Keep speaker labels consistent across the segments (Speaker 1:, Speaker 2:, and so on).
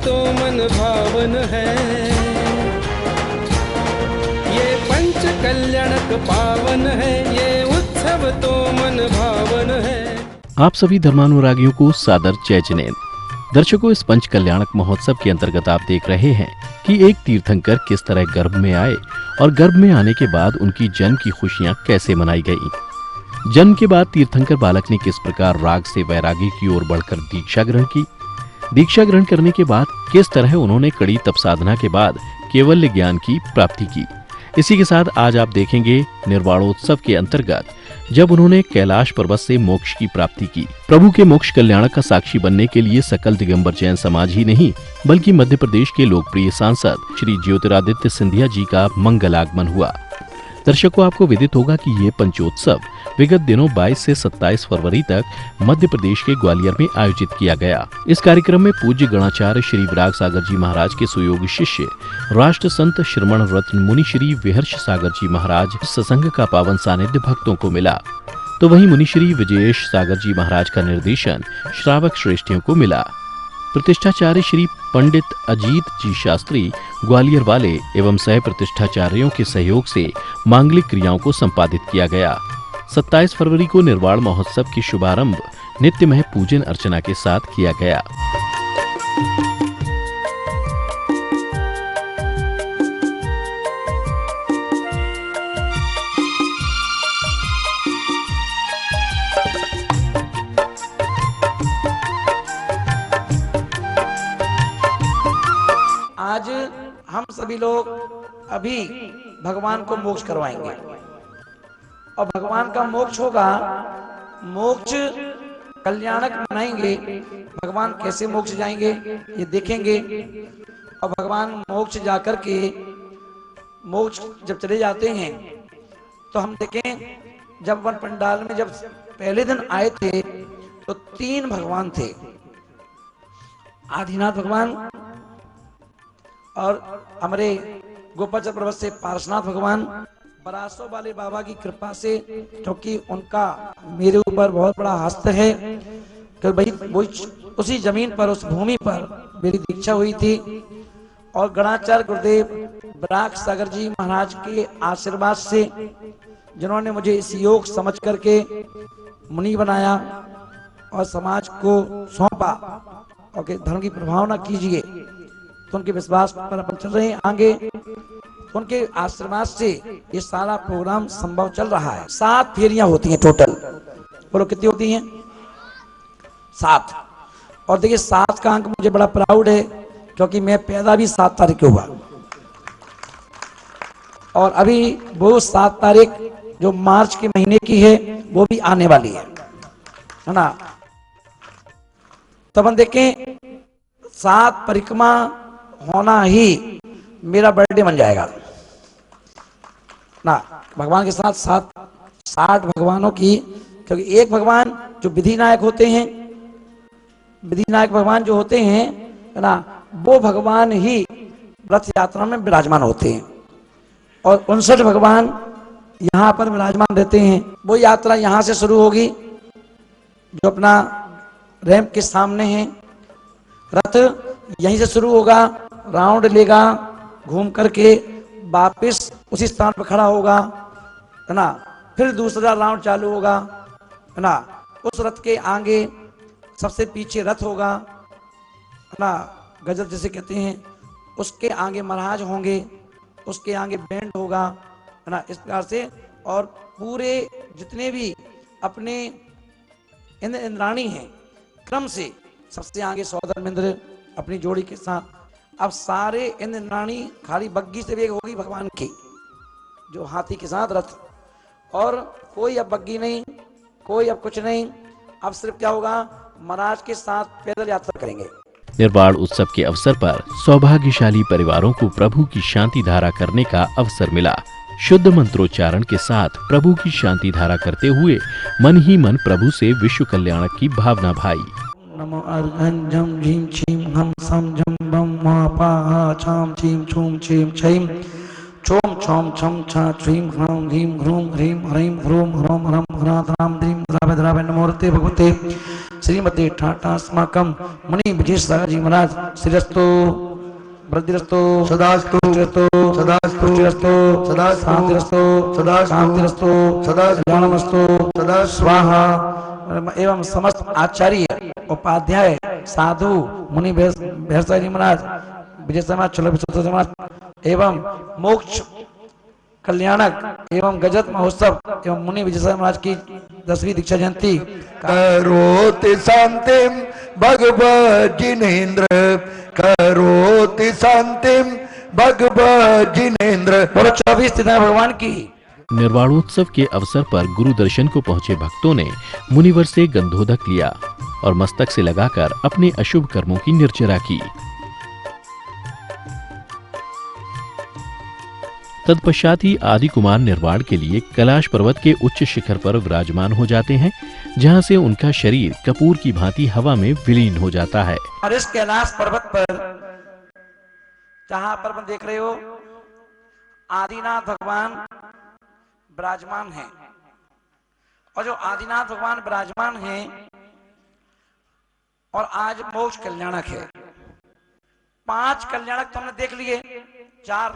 Speaker 1: तो मन भावन है, ये पंच कल्याणक पावन है, ये उत्सव तो मन भावन है।
Speaker 2: आप सभी धर्मानुरागियों को सादर जय जिनेन्द्र। दर्शकों, इस पंच कल्याणक महोत्सव के अंतर्गत आप देख रहे हैं कि एक तीर्थंकर किस तरह गर्भ में आए और गर्भ में आने के बाद उनकी जन्म की खुशियां कैसे मनाई गईं। जन्म के बाद तीर्थंकर बालक ने किस प्रकार राग से वैरागी की ओर बढ़कर दीक्षा ग्रहण की। दीक्षा ग्रहण करने के बाद किस तरह उन्होंने कड़ी तप साधना के बाद केवल्य ज्ञान की प्राप्ति की। इसी के साथ आज आप देखेंगे निर्वाणोत्सव के अंतर्गत जब उन्होंने कैलाश पर्वत से मोक्ष की प्राप्ति की। प्रभु के मोक्ष कल्याणक का साक्षी बनने के लिए सकल दिगंबर जैन समाज ही नहीं बल्कि मध्य प्रदेश के लोकप्रिय सांसद श्री ज्योतिरादित्य सिंधिया जी का मंगल आगमन हुआ। दर्शकों, आपको विदित होगा कि ये पंचोत्सव विगत दिनों 22 से 27 फरवरी तक मध्य प्रदेश के ग्वालियर में आयोजित किया गया। इस कार्यक्रम में पूज्य गणाचार्य श्री विराग सागर जी महाराज के सुयोगी शिष्य राष्ट्र संत श्रमण रत्न मुनि श्री विहर्ष सागर जी महाराज सत्संग का पावन सानिध्य भक्तों को मिला, तो वहीं मुनि श्री विजयेश सागर जी महाराज का निर्देशन श्रावक श्रेष्ठियों को मिला। प्रतिष्ठाचार्य श्री पंडित अजीत जी शास्त्री ग्वालियर वाले एवं सह प्रतिष्ठाचार्यों के सहयोग से मांगलिक क्रियाओं को संपादित किया गया। 27 फरवरी को निर्वाण महोत्सव की शुभारंभ नित्यमय पूजन अर्चना के साथ किया गया।
Speaker 3: आज हम सभी लोग अभी भगवान को मोक्ष करवाएंगे और भगवान का मोक्ष होगा, मोक्ष कल्याणक मनाएंगे। भगवान कैसे मोक्ष जाएंगे ये देखेंगे और भगवान मोक्ष जाकर के मोक्ष जब चले जाते हैं तो हम देखें जब वन पंडाल में जब पहले दिन आए थे तो 3 भगवान थे, आदिनाथ भगवान और हमारे गोपाचल पर्वत से पार्श्वनाथ भगवान, बरासों वाले बाबा की कृपा से, क्योंकि उनका मेरे ऊपर बहुत बड़ा हस्त है कि भाई वो उसी जमीन पर उस भूमि पर मेरी दीक्षा हुई थी और गणाचार्य गुरुदेव विराग सागर जी महाराज के आशीर्वाद से जिन्होंने मुझे इस योग समझ करके मुनि बनाया और समाज को सौंपा और धर्म की प्रभावना कीजिए, तो उनके विश्वास पर अपन चल रहे हैं आगे। तो उनके आशीर्वाद से ये सारा प्रोग्राम संभव चल रहा है। 7 फेरियां होती हैं टोटल, बोलो कितनी होती हैं? 7। और देखिए 7 का अंक मुझे बड़ा प्राउड है क्योंकि मैं पैदा भी 7 तारीख को हुआ और अभी वो 7 तारीख जो मार्च के महीने की है वो भी आने वाली है ना। तो अपन देखें 7 परिक्रमा होना ही मेरा बर्थडे बन जाएगा ना। भगवान के साथ 60 भगवानों की, क्योंकि एक भगवान जो विधि नायक होते हैं, विधि नायक भगवान जो होते हैं ना, वो भगवान ही रथ यात्रा में विराजमान होते हैं और 59 भगवान यहाँ पर विराजमान रहते हैं। वो यात्रा यहाँ से शुरू होगी जो अपना रैंप के सामने है, रथ यहीं से शुरू होगा, राउंड लेगा, घूम करके वापस उसी स्थान पर खड़ा होगा है ना। फिर दूसरा राउंड चालू होगा है ना। उस रथ के आगे सबसे पीछे रथ होगा है ना, गजल जिसे कहते हैं, उसके आगे महाराज होंगे, उसके आगे बैंड होगा है ना, इस प्रकार से। और पूरे जितने भी अपने इंद्राणी हैं क्रम से सबसे आगे सौधर्मेंद्र अपनी जोड़ी के साथ, अब सारे इंद्राणी खाली बग्गी से वेग होगी भगवान की, जो हाथी के साथ रथ, और कोई अब बग्गी नहीं, कोई अब कुछ नहीं, अब सिर्फ क्या होगा, महाराज के साथ पैदल यात्रा करेंगे।
Speaker 2: निर्वाण उत्सव के अवसर पर सौभाग्यशाली परिवारों को प्रभु की शांति धारा करने का अवसर मिला। शुद्ध मंत्रोच्चारण के साथ प्रभु की शांति धारा करते हुए मन ही मन प्रभु से विश्व कल्याणक की भावना भाई।
Speaker 3: नमो अर्घंजम झीम छीम हम सम जम बम पा छाम छीम छूम छीम छीम छोम छम छम छा छीम ह्राम ह्रीम ह्रूम ह्रीम ह्रीम ह्रूम ह्रोम ह्रम ह्रात राम द्रीम द्रावे द्रावे नमोरते भगवते श्रीमती ठाठा अस्माकं मुनि विजय जी महाराज श्रीरस्तु वृद्धिरस्तु सदास्तु सदास्तु सदा शांतिरस्तु सदा शांतिरस्तु सदा कल्याणमस्तु सदा स्वाहा एवं समस्त आचार्य उपाध्याय साधु मुनि भैरसा जी महाराज विजय समाज महाराज एवं मोक्ष कल्याणक एवं गजत महोत्सव एवं मुनि विजय महाराज की 10वीं दीक्षा जयंती
Speaker 4: करोति शांतिम भगवत जिनेन्द्र करोति शांतिम भगवत जिनेन्द्र।
Speaker 3: 24 तिथियां भगवान की।
Speaker 2: निर्वाणोत्सव के अवसर पर गुरु दर्शन को पहुंचे भक्तों ने मुनिवर से गंधोदक लिया और मस्तक से लगाकर अपने अशुभ कर्मों की निर्जरा की। तत्पश्चात ही आदि कुमार निर्वाण के लिए कैलाश पर्वत के उच्च शिखर पर विराजमान हो जाते हैं, जहां से उनका शरीर कपूर की भांति हवा में विलीन हो जाता है।
Speaker 3: और इस कैलाश पर्वत पर जहां पर हम देख रहे हो आदिनाथ भगवान विराजमान हैं, और जो आदिनाथ भगवान विराजमान हैं और आज मोक्ष कल्याणक है। 5 कल्याणक तो हमने देख लिए, 4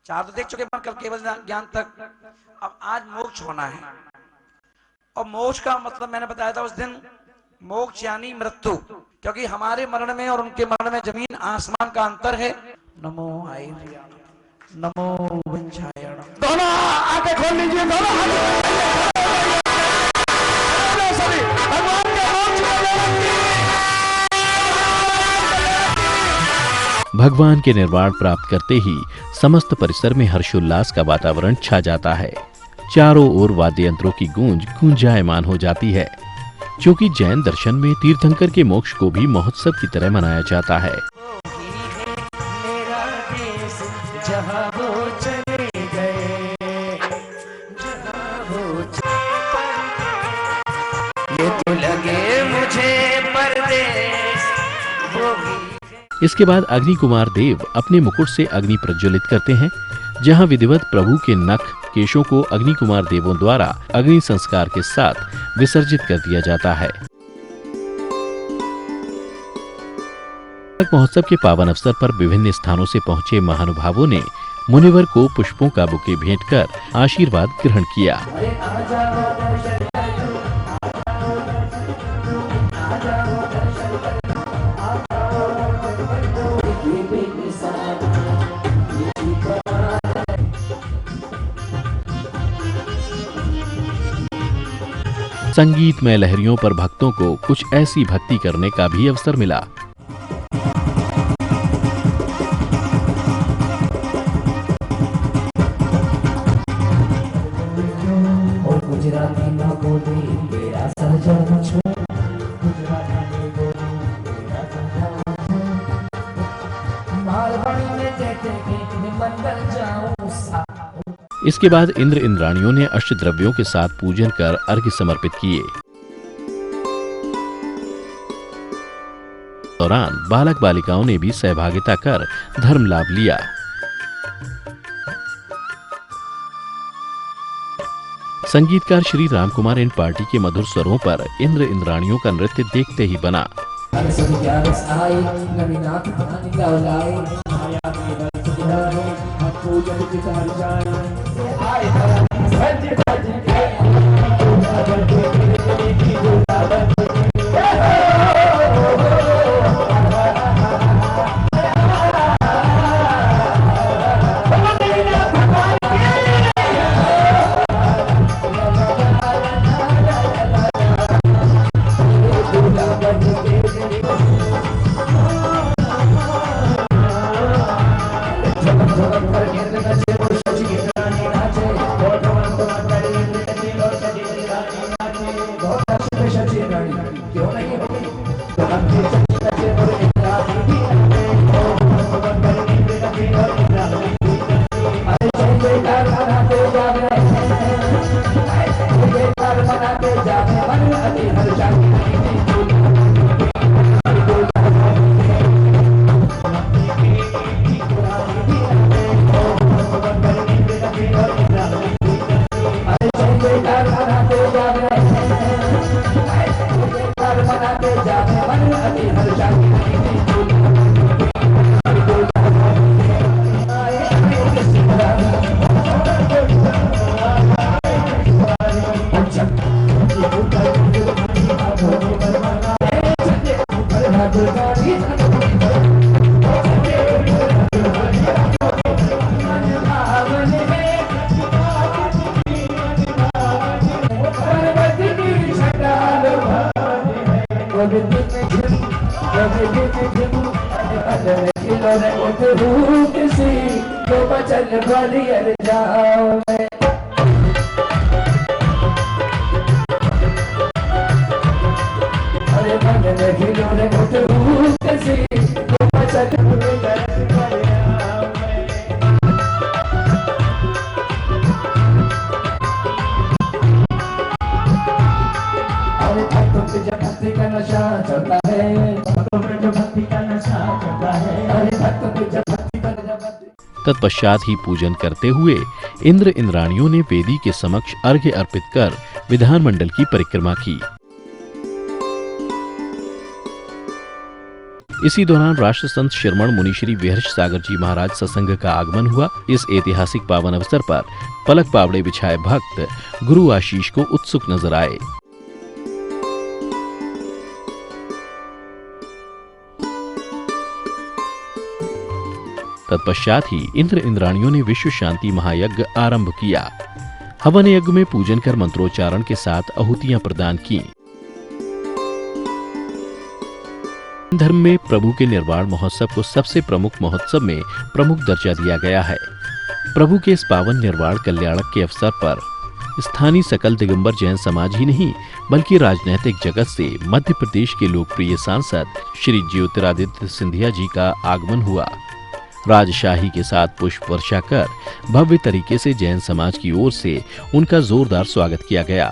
Speaker 3: तो देख चुके कल केवल ज्ञान तक। अब आज मोक्ष होना है, और मोक्ष का मतलब मैंने बताया था उस दिन, मोक्ष यानी मृत्यु, क्योंकि हमारे मरण में और उनके मरण में जमीन आसमान का अंतर है। नमो आय नमो वंचायण।
Speaker 4: दोनों आंखें खोल लीजिए, दोनों सभी भगवान के मोक्ष
Speaker 2: भगवान के निर्वाण प्राप्त करते ही समस्त परिसर में हर्षोल्लास का वातावरण छा जाता है। चारों ओर वाद्य यंत्रों की गूंज गूंजायमान हो जाती है, क्योंकि जैन दर्शन में तीर्थंकर के मोक्ष को भी महोत्सव की तरह मनाया जाता है। इसके बाद अग्नि कुमार देव अपने मुकुट से अग्नि प्रज्वलित करते हैं, जहां विधिवत प्रभु के नख केशों को अग्नि कुमार देवों द्वारा अग्नि संस्कार के साथ विसर्जित कर दिया जाता है। महोत्सव के पावन अवसर पर विभिन्न स्थानों से पहुंचे महानुभावों ने मुनिवर को पुष्पों का बुके भेंट कर आशीर्वाद ग्रहण किया। संगीतमय लहरियों पर भक्तों को कुछ ऐसी भक्ति करने का भी अवसर मिला। इसके बाद इंद्र इंद्राणियों ने अष्टद्रव्यों के साथ पूजन कर अर्घ्य समर्पित किए। दौरान बालक बालिकाओं ने भी सहभागिता कर धर्म लाभ लिया। संगीतकार श्री रामकुमार एंड पार्टी के मधुर स्वरों पर इंद्र इंद्राणियों का नृत्य देखते ही बना। तत्पश्चात ही पूजन करते हुए इंद्र इंद्राणियों ने वेदी के समक्ष अर्घ्य अर्पित कर विधानमंडल की परिक्रमा की। इसी दौरान राष्ट्र संत शिरोमणि मुनि श्री विहर्ष सागर जी महाराज सत्संग का आगमन हुआ। इस ऐतिहासिक पावन अवसर पर पलक पावड़े बिछाए भक्त गुरु आशीष को उत्सुक नजर आए। तत्पश्चात ही इंद्र इंद्राणियों ने विश्व शांति महायज्ञ आरंभ किया। हवन यज्ञ में पूजन कर मंत्रोच्चारण के साथ आहुतियां प्रदान की। धर्म में प्रभु के निर्वाण महोत्सव को सबसे प्रमुख महोत्सव में प्रमुख दर्जा दिया गया है। प्रभु के इस पावन निर्वाण कल्याणक के अवसर पर स्थानीय सकल दिगंबर जैन समाज ही नहीं बल्कि राजनीतिक जगत से मध्य प्रदेश के लोकप्रिय सांसद श्री ज्योतिरादित्य सिंधिया जी का आगमन हुआ। राजशाही के साथ पुष्प वर्षा कर भव्य तरीके से जैन समाज की ओर से उनका जोरदार स्वागत किया गया।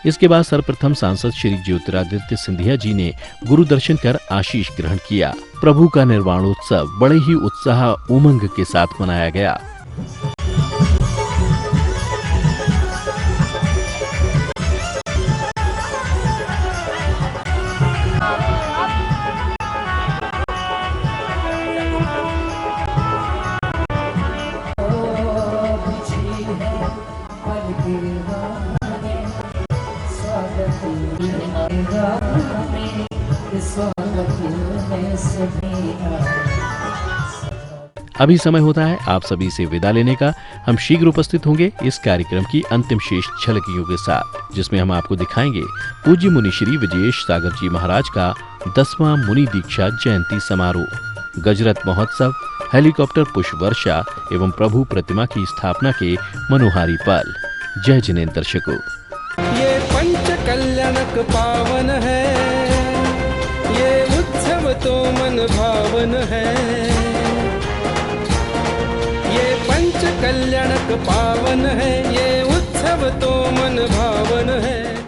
Speaker 2: इसके बाद सर्वप्रथम सांसद श्री ज्योतिरादित्य सिंधिया जी ने गुरु दर्शन कर आशीष ग्रहण किया। प्रभु का निर्वाणोत्सव बड़े ही उत्साह उमंग के साथ मनाया गया। अभी समय होता है आप सभी से विदा लेने का। हम शीघ्र उपस्थित होंगे इस कार्यक्रम की अंतिम शेष झलकियों के साथ, जिसमें हम आपको दिखाएंगे पूज्य मुनि श्री विजयेश सागर जी महाराज का 10वां मुनि दीक्षा जयंती समारोह, गजरत महोत्सव, हेलीकॉप्टर पुष्प वर्षा एवं प्रभु प्रतिमा की स्थापना के मनोहारी पल। जय जिनेन्द्र दर्शकों,
Speaker 1: ये पंच कल्याणक पावन है, ये उत्सव तो मन भावन है। ये पंच कल्याणक पावन है, ये उत्सव तो मन भावन है।